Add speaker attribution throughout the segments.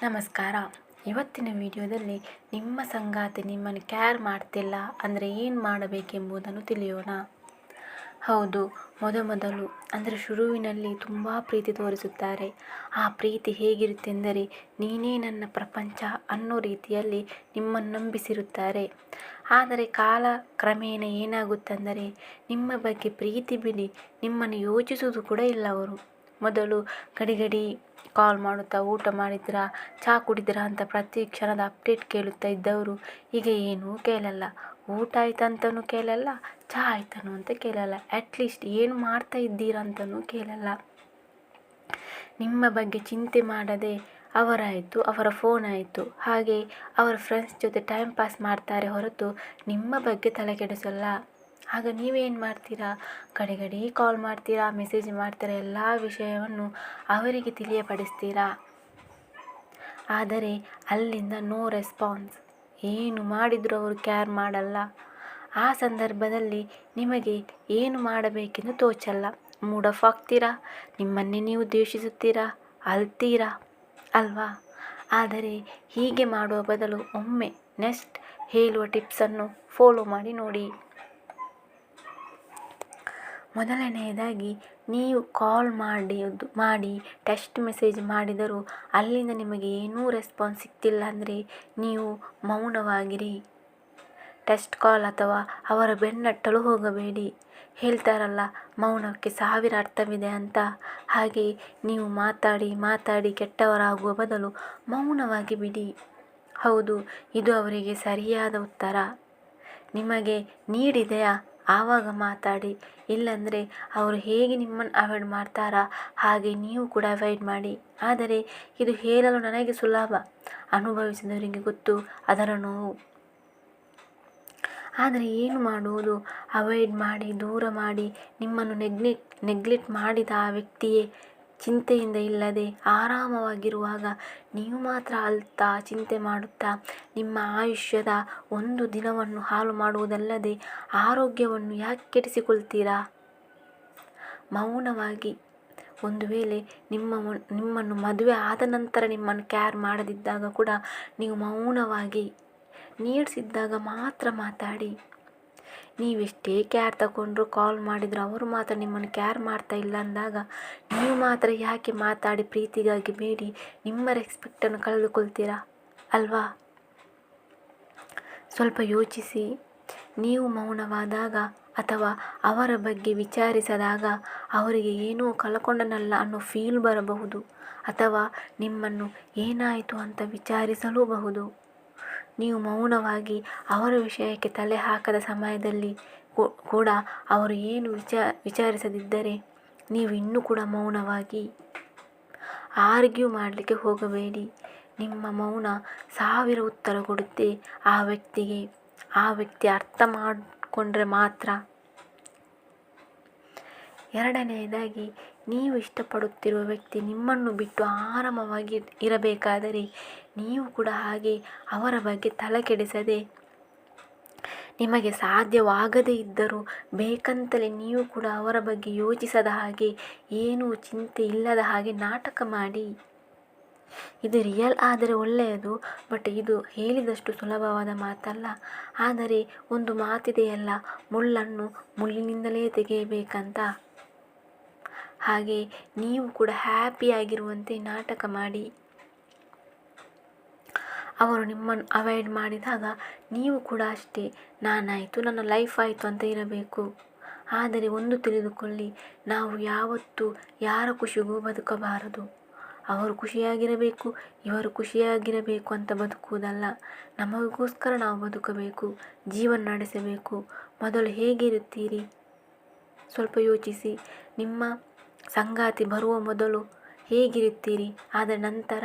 Speaker 1: ನಮಸ್ಕಾರ. ಇವತ್ತಿನ ವಿಡಿಯೋದಲ್ಲಿ ನಿಮ್ಮ ಸಂಗಾತಿ ನಿಮ್ಮನ್ನು ಕೇರ್ ಮಾಡ್ತಿಲ್ಲ ಅಂದರೆ ಏನು ಮಾಡಬೇಕೆಂಬುದನ್ನು ತಿಳಿಯೋಣ. ಹೌದು, ಮೊದಲು ಅಂದರೆ ಶುರುವಿನಲ್ಲಿ ತುಂಬ ಪ್ರೀತಿ ತೋರಿಸುತ್ತಾರೆ. ಆ ಪ್ರೀತಿ ಹೇಗಿರುತ್ತೆಂದರೆ ನೀನೇ ನನ್ನ ಪ್ರಪಂಚ ಅನ್ನೋ ರೀತಿಯಲ್ಲಿ ನಿಮ್ಮನ್ನು ನಂಬಿಸಿರುತ್ತಾರೆ. ಆದರೆ ಕಾಲ ಕ್ರಮೇಣ ಏನಾಗುತ್ತೆಂದರೆ ನಿಮ್ಮ ಬಗ್ಗೆ ಪ್ರೀತಿ ಬಿಡಿ, ನಿಮ್ಮನ್ನು ಯೋಚಿಸುವುದು ಕೂಡ ಇಲ್ಲ ಅವರು. ಮೊದಲು ಗಡಿ ಕಾಲ್ ಮಾಡುತ್ತಾ ಊಟ ಮಾಡಿದ್ರಾ, ಚಹಾ ಕುಡಿದ್ರಾ ಅಂತ ಪ್ರತಿ ಕ್ಷಣದ ಅಪ್ಡೇಟ್ ಕೇಳುತ್ತಾ ಇದ್ದವರು ಈಗ ಏನೂ ಕೇಳಲ್ಲ. ಊಟ ಆಯ್ತಂತನೂ ಕೇಳಲ್ಲ, ಚಹಾ ಆಯ್ತನೂ ಅಂತ ಕೇಳಲ್ಲ, ಅಟ್ಲೀಸ್ಟ್ ಏನು ಮಾಡ್ತಾ ಇದ್ದೀರಾ ಅಂತಲೂ ಕೇಳಲ್ಲ. ನಿಮ್ಮ ಬಗ್ಗೆ ಚಿಂತೆ ಮಾಡದೆ ಅವರಾಯಿತು, ಅವರ ಫೋನ್ ಆಯಿತು, ಹಾಗೆ ಅವರ ಫ್ರೆಂಡ್ಸ್ ಜೊತೆ ಟೈಮ್ ಪಾಸ್ ಮಾಡ್ತಾರೆ ಹೊರತು ನಿಮ್ಮ ಬಗ್ಗೆ ತಲೆ ಕೆಡಿಸಲ್ಲ. ಆಗ ನೀವೇನು ಮಾಡ್ತೀರಾ? ಗಡಿ ಕಾಲ್ ಮಾಡ್ತೀರಾ, ಮೆಸೇಜ್ ಮಾಡ್ತೀರಾ, ಎಲ್ಲ ವಿಷಯವನ್ನು ಅವರಿಗೆ ತಿಳಿಯಪಡಿಸ್ತೀರಾ. ಆದರೆ ಅಲ್ಲಿಂದ ನೋ ರೆಸ್ಪಾನ್ಸ್. ಏನು ಮಾಡಿದರೂ ಅವರು ಕೇರ್ ಮಾಡಲ್ಲ. ಆ ಸಂದರ್ಭದಲ್ಲಿ ನಿಮಗೆ ಏನು ಮಾಡಬೇಕೆಂದು ತೋಚಲ್ಲ. ಮೂಡ್ ಆಫ್ ಆಗ್ತೀರಾ, ನಿಮ್ಮನ್ನೇ ನೀವು ದ್ವೇಷಿಸುತ್ತೀರಾ, ಅಳ್ತೀರಾ ಅಲ್ವಾ? ಆದರೆ ಹೀಗೆ ಮಾಡುವ ಬದಲು ಒಮ್ಮೆ ನೆಕ್ಸ್ಟ್ ಹೇಳುವ ಟಿಪ್ಸನ್ನು ಫಾಲೋ ಮಾಡಿ ನೋಡಿ. ಮೊದಲನೆಯದಾಗಿ, ನೀವು ಕಾಲ್ ಮಾಡಿ ಟೆಕ್ಸ್ಟ್ ಮೆಸೇಜ್ ಮಾಡಿದರೂ ಅಲ್ಲಿಂದ ನಿಮಗೆ ಏನೂ ರೆಸ್ಪಾನ್ಸ್ ಸಿಗ್ತಿಲ್ಲ ಅಂದರೆ ನೀವು ಮೌನವಾಗಿರಿ. ಟೆಕ್ಸ್ಟ್ ಕಾಲ್ ಅಥವಾ ಅವರ ಬೆನ್ನಟ್ಟಲು ಹೋಗಬೇಡಿ. ಹೇಳ್ತಾರಲ್ಲ, ಮೌನಕ್ಕೆ 1000 ಅರ್ಥವಿದೆ ಅಂತ. ಹಾಗೆ ನೀವು ಮಾತಾಡಿ ಕೆಟ್ಟವರಾಗುವ ಬದಲು ಮೌನವಾಗಿ ಬಿಡಿ. ಹೌದು, ಇದು ಅವರಿಗೆ ಸರಿಯಾದ ಉತ್ತರ. ನಿಮಗೆ ನೀಡಿದೆಯಾ ಆವಾಗ ಮಾತಾಡಿ, ಇಲ್ಲಾಂದರೆ ಅವರು ಹೇಗೆ ನಿಮ್ಮನ್ನು ಅವಾಯ್ಡ್ ಮಾಡ್ತಾರಾ ಹಾಗೆ ನೀವು ಕೂಡ ಅವಾಯ್ಡ್ ಮಾಡಿ. ಆದರೆ ಇದು ಹೇಳಲು ನನಗೆ ಸುಲಭ, ಅನುಭವಿಸಿದವರಿಗೆ ಗೊತ್ತು ಅದರ ನೋವು. ಆದರೆ ಏನು ಮಾಡುವುದು? ಅವಾಯ್ಡ್ ಮಾಡಿ, ದೂರ ಮಾಡಿ, ನಿಮ್ಮನ್ನು ನೆಗ್ಲೆಕ್ಟ್ ಮಾಡಿದ ಆ ವ್ಯಕ್ತಿಯೇ ಚಿಂತೆಯಿಂದ ಇಲ್ಲದೆ ಆರಾಮವಾಗಿರುವಾಗ ನೀವು ಮಾತ್ರ ಅಳ್ತಾ ಚಿಂತೆ ಮಾಡುತ್ತಾ ನಿಮ್ಮ ಆಯುಷ್ಯದ ಒಂದು ದಿನವನ್ನು ಹಾಳು ಮಾಡುವುದಲ್ಲದೆ ಆರೋಗ್ಯವನ್ನು ಯಾಕೆ ಕೆಡಿಸಿಕೊಳ್ತೀರಾ? ಮೌನವಾಗಿ. ಒಂದು ವೇಳೆ ನಿಮ್ಮನ್ನು ಮದುವೆ ಆದ ನಂತರ ನಿಮ್ಮನ್ನು ಕೇರ್ ಮಾಡದಿದ್ದಾಗ ಕೂಡ ನೀವು ಮೌನವಾಗಿ, ನೀಡ್ಸ್ ಇದ್ದಾಗ ಮಾತ್ರ ಮಾತಾಡಿ. ನೀವೆಷ್ಟೇ ಕೇರ್ ತಗೊಂಡ್ರು, ಕಾಲ್ ಮಾಡಿದ್ರು ಅವರು ಮಾತ್ರ ನಿಮ್ಮನ್ನು ಕೇರ್ ಮಾಡ್ತಾ ಇಲ್ಲ ಅಂದಾಗ ನೀವು ಮಾತ್ರ ಯಾಕೆ ಮಾತಾಡಿ ಪ್ರೀತಿಗಾಗಿ ಬೇಡಿ ನಿಮ್ಮ ರೆಸ್ಪೆಕ್ಟನ್ನು ಕಳೆದುಕೊಳ್ತೀರಾ ಅಲ್ವಾ? ಸ್ವಲ್ಪ ಯೋಚಿಸಿ. ನೀವು ಮೌನವಾದಾಗ ಅಥವಾ ಅವರ ಬಗ್ಗೆ ವಿಚಾರಿಸಿದಾಗ ಅವರಿಗೆ ಏನೋ ಕಳ್ಕೊಂಡನಲ್ಲ ಅನ್ನೋ ಫೀಲ್ ಬರಬಹುದು, ಅಥವಾ ನಿಮ್ಮನ್ನು ಏನಾಯಿತು ಅಂತ ವಿಚಾರಿಸಲೂಬಹುದು. ನೀವು ಮೌನವಾಗಿ ಅವರ ವಿಷಯಕ್ಕೆ ತಲೆ ಹಾಕದ ಸಮಯದಲ್ಲಿ ಕೂಡ ಅವರು ಏನು ವಿಚಾರಿಸದಿದ್ದರೆ ನೀವು ಇನ್ನೂ ಕೂಡ ಮೌನವಾಗಿ. ಆರ್ಗ್ಯೂ ಮಾಡಲಿಕ್ಕೆ ಹೋಗಬೇಡಿ. ನಿಮ್ಮ ಮೌನ 1000 ಉತ್ತರ ಕೊಡುತ್ತೆ ಆ ವ್ಯಕ್ತಿಗೆ. ಆ ವ್ಯಕ್ತಿ ಅರ್ಥ ಮಾಡಿಕೊಂಡ್ರೆ ಮಾತ್ರ. ಎರಡನೆಯದಾಗಿ, ನೀವು ಇಷ್ಟಪಡುತ್ತಿರುವ ವ್ಯಕ್ತಿ ನಿಮ್ಮನ್ನು ಬಿಟ್ಟು ಆರಾಮವಾಗಿ ಇರಬೇಕಾದರೆ ನೀವು ಕೂಡ ಹಾಗೆ ಅವರ ಬಗ್ಗೆ ತಲೆ ಕೆಡಿಸದೆ, ನಿಮಗೆ ಸಾಧ್ಯವಾಗದೇ ಇದ್ದರೂ ಬೇಕಂತಲೇ ನೀವು ಕೂಡ ಅವರ ಬಗ್ಗೆ ಯೋಚಿಸದ ಹಾಗೆ, ಏನೂ ಚಿಂತೆ ಇಲ್ಲದ ಹಾಗೆ ನಾಟಕ ಮಾಡಿ. ಇದು ರಿಯಲ್ ಆದರೆ ಒಳ್ಳೆಯದು, ಬಟ್ ಇದು ಹೇಳಿದಷ್ಟು ಸುಲಭವಾದ ಮಾತಲ್ಲ. ಆದರೆ ಒಂದು ಮಾತಿದೆಯಲ್ಲ, ಮುಳ್ಳನ್ನು ಮುಳ್ಳಿನಿಂದಲೇ ತೆಗೆಯಬೇಕಂತ. ಹಾಗೆ ನೀವು ಕೂಡ ಹ್ಯಾಪಿಯಾಗಿರುವಂತೆ ನಾಟಕ ಮಾಡಿ. ಅವರು ನಿಮ್ಮನ್ನು ಅವಾಯ್ಡ್ ಮಾಡಿದಾಗ ನೀವು ಕೂಡ ಅಷ್ಟೇ, ನಾನಾಯಿತು, ನನ್ನ ಲೈಫ್ ಆಯಿತು ಅಂತ ಇರಬೇಕು. ಆದರೆ ಒಂದು ತಿಳಿದುಕೊಳ್ಳಿ, ನಾವು ಯಾವತ್ತೂ ಯಾರ ಖುಷಿಗೂ ಬದುಕಬಾರದು. ಅವರು ಖುಷಿಯಾಗಿರಬೇಕು, ಇವರು ಖುಷಿಯಾಗಿರಬೇಕು ಅಂತ ಬದುಕುವುದಲ್ಲ. ನಮಗೋಸ್ಕರ ನಾವು ಬದುಕಬೇಕು, ಜೀವನ ನಡೆಸಬೇಕು. ಮೊದಲು ಹೇಗಿರುತ್ತೀರಿ ಸ್ವಲ್ಪ ಯೋಚಿಸಿ. ನಿಮ್ಮ ಸಂಗಾತಿ ಬರುವ ಮೊದಲು ಹೇಗಿರುತ್ತೀರಿ, ಆದ ನಂತರ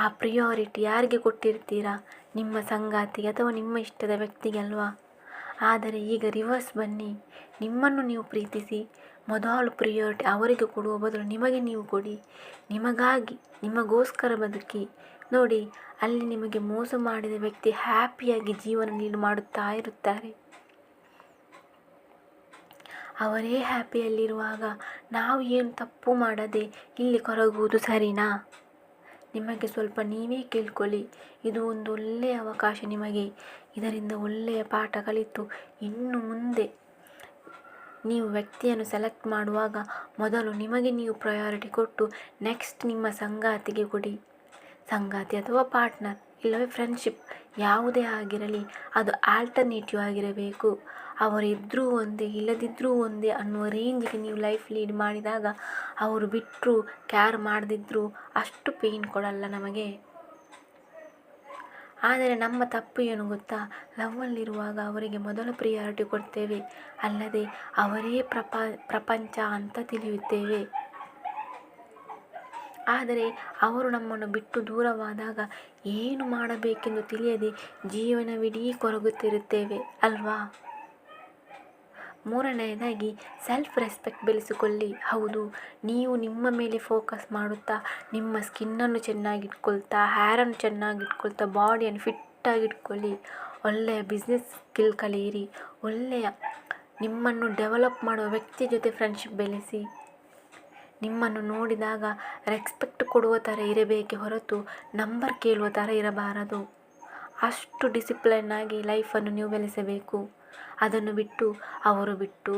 Speaker 1: ಆ ಪ್ರಿಯಾರಿಟಿ ಯಾರಿಗೆ ಕೊಟ್ಟಿರ್ತೀರಾ? ನಿಮ್ಮ ಸಂಗಾತಿಗೆ ಅಥವಾ ನಿಮ್ಮ ಇಷ್ಟದ ವ್ಯಕ್ತಿಗೆ ಅಲ್ವಾ? ಆದರೆ ಈಗ ರಿವರ್ಸ್ ಬನ್ನಿ. ನಿಮ್ಮನ್ನು ನೀವು ಪ್ರೀತಿಸಿ, ಮೊದಲು ಪ್ರಿಯಾರಿಟಿ ಅವರಿಗೆ ಕೊಡುವ ಬದಲು ನಿಮಗೆ ನೀವು ಕೊಡಿ. ನಿಮಗಾಗಿ, ನಿಮಗೋಸ್ಕರ ಬದುಕಿ ನೋಡಿ. ಅಲ್ಲಿ ನಿಮಗೆ ಮೋಸ ಮಾಡಿದ ವ್ಯಕ್ತಿ ಹ್ಯಾಪಿಯಾಗಿ ಜೀವನ ಮಾಡುತ್ತಾ ಇರುತ್ತಾರೆ. ಅವರೇ ಹ್ಯಾಪಿಯಲ್ಲಿರುವಾಗ ನಾವು ಏನು ತಪ್ಪು ಮಾಡದೆ ಇಲ್ಲಿ ಕೊರಗುವುದು ಸರಿನಾ? ನಿಮಗೆ ಸ್ವಲ್ಪ ನೀವೇ ಕೇಳ್ಕೊಳ್ಳಿ. ಇದು ಒಂದು ಒಳ್ಳೆಯ ಅವಕಾಶ ನಿಮಗೆ. ಇದರಿಂದ ಒಳ್ಳೆಯ ಪಾಠ ಕಲಿತು ಇನ್ನು ಮುಂದೆ ನೀವು ವ್ಯಕ್ತಿಯನ್ನು ಸೆಲೆಕ್ಟ್ ಮಾಡುವಾಗ ಮೊದಲು ನಿಮಗೆ ನೀವು ಪ್ರಯಾರಿಟಿ ಕೊಟ್ಟು ನೆಕ್ಸ್ಟ್ ನಿಮ್ಮ ಸಂಗಾತಿಗೆ ಕೊಡಿ. ಸಂಗಾತಿ ಅಥವಾ ಪಾರ್ಟ್ನರ್ ಇಲ್ಲವೇ ಫ್ರೆಂಡ್ಶಿಪ್ ಯಾವುದೇ ಆಗಿರಲಿ, ಅದು ಆಲ್ಟರ್ನೇಟಿವ್ ಆಗಿರಬೇಕು. ಅವರಿದ್ದರೂ ಒಂದೇ ಇಲ್ಲದಿದ್ದರೂ ಒಂದೇ ಅನ್ನುವ ರೇಂಜಿಗೆ ನೀವು ಲೈಫ್ ಲೀಡ್ ಮಾಡಿದಾಗ ಅವರು ಬಿಟ್ಟರು ಕ್ಯಾರ್ ಮಾಡದಿದ್ದರೂ ಅಷ್ಟು ಪೇಯ್ನ್ ಕೊಡಲ್ಲ ನಮಗೆ. ಆದರೆ ನಮ್ಮ ತಪ್ಪು ಏನು ಗೊತ್ತಾ, ಲವ್ವಲ್ಲಿರುವಾಗ ಅವರಿಗೆ ಮೊದಲು ಪ್ರಿಯಾರಿಟಿ ಕೊಡ್ತೇವೆ, ಅಲ್ಲದೆ ಅವರೇ ಪ್ರಪಂಚ ಅಂತ ತಿಳಿಯುತ್ತೇವೆ. ಆದರೆ ಅವರು ನಮ್ಮನ್ನು ಬಿಟ್ಟು ದೂರವಾದಾಗ ಏನು ಮಾಡಬೇಕೆಂದು ತಿಳಿಯದೆ ಜೀವನವಿಡೀ ಕೊರಗುತ್ತಿರುತ್ತೇವೆ ಅಲ್ವಾ. ಮೂರನೆಯದಾಗಿ ಸೆಲ್ಫ್ ರೆಸ್ಪೆಕ್ಟ್ ಬೆಳೆಸಿಕೊಳ್ಳಿ. ಹೌದು, ನೀವು ನಿಮ್ಮ ಮೇಲೆ ಫೋಕಸ್ ಮಾಡುತ್ತಾ ನಿಮ್ಮ ಸ್ಕಿನ್ನನ್ನು ಚೆನ್ನಾಗಿಟ್ಕೊಳ್ತಾ, ಹೇರನ್ನು ಚೆನ್ನಾಗಿಟ್ಕೊಳ್ತಾ, ಬಾಡಿಯನ್ನು ಫಿಟ್ಟಾಗಿಟ್ಕೊಳ್ಳಿ. ಒಳ್ಳೆಯ ಬಿಸ್ನೆಸ್ ಸ್ಕಿಲ್ ಕಲಿಯಿರಿ. ಒಳ್ಳೆಯ ನಿಮ್ಮನ್ನು ಡೆವಲಪ್ ಮಾಡುವ ವ್ಯಕ್ತಿ ಜೊತೆ ಫ್ರೆಂಡ್ಶಿಪ್ ಬೆಳೆಸಿ. ನಿಮ್ಮನ್ನು ನೋಡಿದಾಗ ರೆಸ್ಪೆಕ್ಟ್ ಕೊಡುವ ಥರ ಇರಬೇಕೆ ಹೊರತು ನಂಬರ್ ಕೇಳುವ ಥರ ಇರಬಾರದು. ಅಷ್ಟು ಡಿಸಿಪ್ಲೈನ್ ಆಗಿ ಲೈಫನ್ನು ನೀವು ಬೆಳೆಸಬೇಕು. ಅದನ್ನು ಬಿಟ್ಟು ಅವರು ಬಿಟ್ಟರು,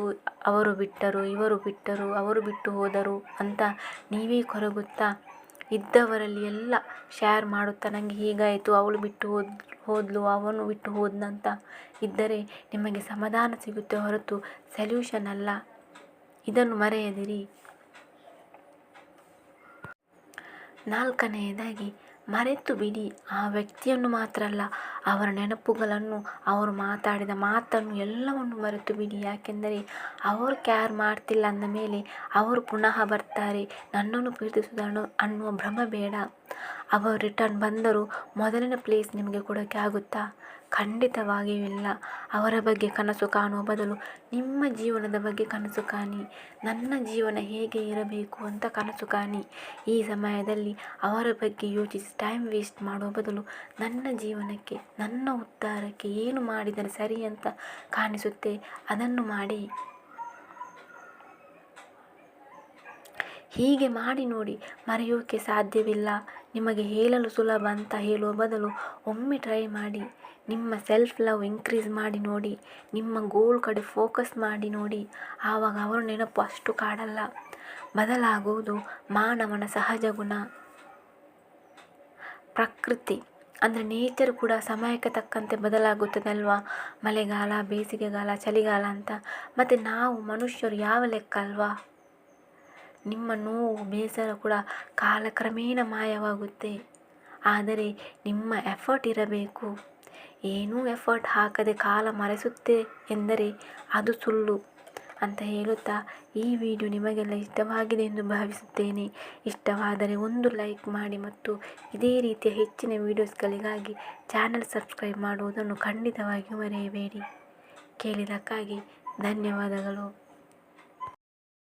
Speaker 1: ಇವರು ಬಿಟ್ಟರು, ಅವರು ಬಿಟ್ಟು ಹೋದರು ಅಂತ ನೀವೇ ಕೊರಗುತ್ತಾ ಇದ್ದವರಲ್ಲಿ ಎಲ್ಲ ಶೇರ್ ಮಾಡುತ್ತಾ ನನಗೆ ಹೀಗಾಯಿತು, ಅವಳು ಬಿಟ್ಟು ಹೋದ್ಲು, ಅವನು ಬಿಟ್ಟು ಹೋದ್ನಂತ ಇದ್ದರೆ ನಿಮಗೆ ಸಮಾಧಾನ ಸಿಗುತ್ತೆ ಹೊರತು ಸೊಲ್ಯೂಷನ್ ಅಲ್ಲ. ಇದನ್ನು ಮರೆಯದಿರಿ. ನಾಲ್ಕನೆಯದಾಗಿ ಮರೆತು ಬಿಡಿ. ಆ ವ್ಯಕ್ತಿಯನ್ನು ಮಾತ್ರ ಅಲ್ಲ, ಅವರ ನೆನಪುಗಳನ್ನು, ಅವರು ಮಾತಾಡಿದ ಮಾತನ್ನು ಎಲ್ಲವನ್ನು ಮರೆತು ಬಿಡಿ. ಯಾಕೆಂದರೆ ಅವರು ಕ್ಯಾರ್ ಮಾಡ್ತಿಲ್ಲ ಅಂದ ಮೇಲೆ ಅವರು ಪುನಃ ಬರ್ತಾರೆ, ನನ್ನನ್ನು ಪ್ರೀತಿಸುವುದನ್ನು ಅನ್ನುವ ಭ್ರಮ ಬೇಡ. ಅವರು ರಿಟರ್ನ್ ಬಂದರೂ ಮೊದಲಿನ ಪ್ಲೇಸ್ ನಿಮಗೆ ಕೊಡೋಕ್ಕೆ ಆಗುತ್ತಾ? ಖಂಡಿತವಾಗಿಯೂ ಇಲ್ಲ. ಅವರ ಬಗ್ಗೆ ಕನಸು ಕಾಣುವ ಬದಲು ನಿಮ್ಮ ಜೀವನದ ಬಗ್ಗೆ ಕನಸು ಕಾಣಿ. ನನ್ನ ಜೀವನ ಹೇಗೆ ಇರಬೇಕು ಅಂತ ಕನಸು ಕಾಣಿ. ಈ ಸಮಯದಲ್ಲಿ ಅವರ ಬಗ್ಗೆ ಯೋಚಿಸಿ ಟೈಮ್ ವೇಸ್ಟ್ ಮಾಡುವ ಬದಲು ನನ್ನ ಜೀವನಕ್ಕೆ, ನನ್ನ ಉದ್ಧಾರಕ್ಕೆ ಏನು ಮಾಡಿದರೆ ಸರಿ ಅಂತ ಕಾಣಿಸುತ್ತೆ ಅದನ್ನು ಮಾಡಿ. ಹೀಗೆ ಮಾಡಿ ನೋಡಿ, ಮರೆಯೋಕ್ಕೆ ಸಾಧ್ಯವಿಲ್ಲ. ನಿಮಗೆ ಹೇಳಲು ಸುಲಭ ಅಂತ ಹೇಳುವ ಬದಲು ಒಮ್ಮೆ ಟ್ರೈ ಮಾಡಿ. ನಿಮ್ಮ ಸೆಲ್ಫ್ ಲವ್ ಇನ್ಕ್ರೀಸ್ ಮಾಡಿ ನೋಡಿ. ನಿಮ್ಮ ಗೋಲ್ ಕಡೆ ಫೋಕಸ್ ಮಾಡಿ ನೋಡಿ. ಆವಾಗ ಅವರ ನೆನಪು ಅಷ್ಟು ಕಾಡಲ್ಲ. ಬದಲಾಗುವುದು ಮಾನವನ ಸಹಜ ಗುಣ. ಪ್ರಕೃತಿ ಅಂದರೆ ನೇಚರ್ ಕೂಡ ಸಮಯಕ್ಕೆ ತಕ್ಕಂತೆ ಬದಲಾಗುತ್ತದೆ ಅಲ್ವಾ. ಮಳೆಗಾಲ, ಬೇಸಿಗೆಗಾಲ, ಚಳಿಗಾಲ ಅಂತ. ಮತ್ತು ನಾವು ಮನುಷ್ಯರು ಯಾವ ಲೆಕ್ಕ ಅಲ್ವಾ. ನಿಮ್ಮ ನೋವು, ಬೇಸರ ಕೂಡ ಕಾಲಕ್ರಮೇಣ ಮಾಯವಾಗುತ್ತೆ. ಆದರೆ ನಿಮ್ಮ ಎಫರ್ಟ್ ಇರಬೇಕು. ಏನೂ ಎಫರ್ಟ್ ಹಾಕದೆ ಕಾಲ ಮರೆಸುತ್ತೆ ಎಂದರೆ ಅದು ಸುಳ್ಳು ಅಂತ ಹೇಳುತ್ತಾ ಈ ವಿಡಿಯೋ ನಿಮಗೆಲ್ಲ ಇಷ್ಟವಾಗಿದೆ ಎಂದು ಭಾವಿಸುತ್ತೇನೆ. ಇಷ್ಟವಾದರೆ ಒಂದು ಲೈಕ್ ಮಾಡಿ ಮತ್ತು ಇದೇ ರೀತಿಯ ಹೆಚ್ಚಿನ ವೀಡಿಯೋಸ್ಗಳಿಗಾಗಿ ಚಾನಲ್ ಸಬ್ಸ್ಕ್ರೈಬ್ ಮಾಡುವುದನ್ನು ಖಂಡಿತವಾಗಿಯೂ ಮರೆಯಬೇಡಿ. ಕೇಳಿದ್ದಕ್ಕಾಗಿ ಧನ್ಯವಾದಗಳು.